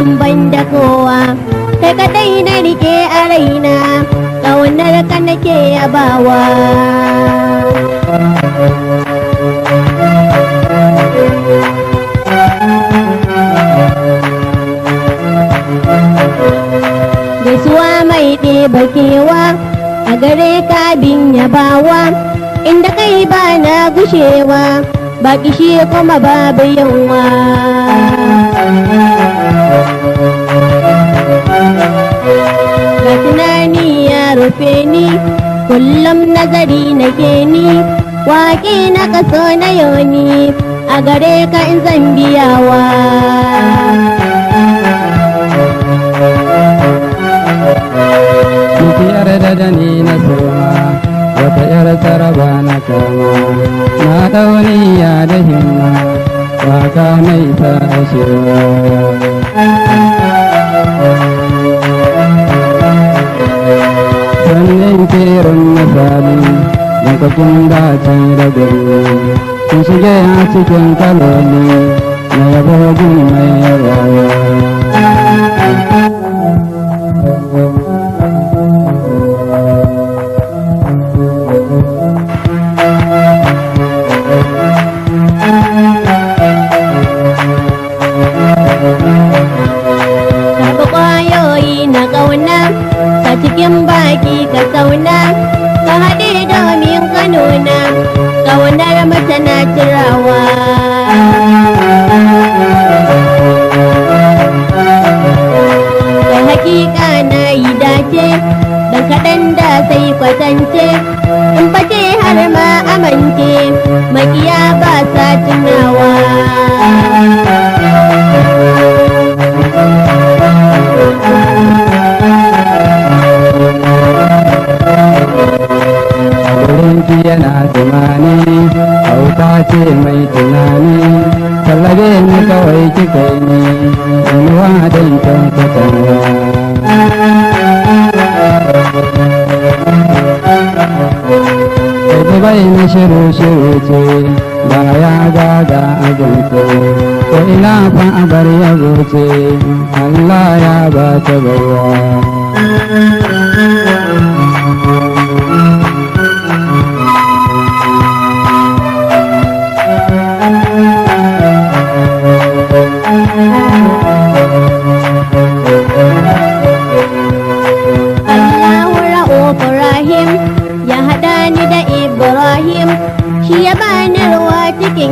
kan ban da kowa, kai kadai na rike a raina, ƙaunar ka nake yabawa. Gaisuwa mai ɗeba kewa a gare ka bin yabawa, inda kai ba na gushewa, ba kishi kuma babu yawa. Ga tunani ya rufe ni, kullum nazari nake ni, waƙe na kaso na yoni, a gare ka in zan biyawa. Ki yarda da ni na soma, wata yar saraba na kama, na dauniya da himma, waka mai sa shirwa. Sannin kirin misali, lokacin dace da gari, sun shige a cikin kaloli, na yabo gun mai yabawa. Tafi ƙwayoyi na ƙauna, ka cikin baki ka sauna, ka haɗe domin ka nuna, ƙaunar mace na cirawa. Kai hakika na yi dace, dan kaɗan da sai kwatance, in face har ma amince, makiya ba sa tunawa. Wurinki yana tunani, hauka ce mai tunani, tallabe ni kawai kika yi, inuwa don kyautatawa. Kai bai na shiru-shiru ce, ba ya gaga abinci, ko ina fa abar yabo ce, Allah ya ba ta baiwa. Allahu Ra'uf Rahim, ya haɗa ni da Ibrahim, shi ya bani ruwa cikin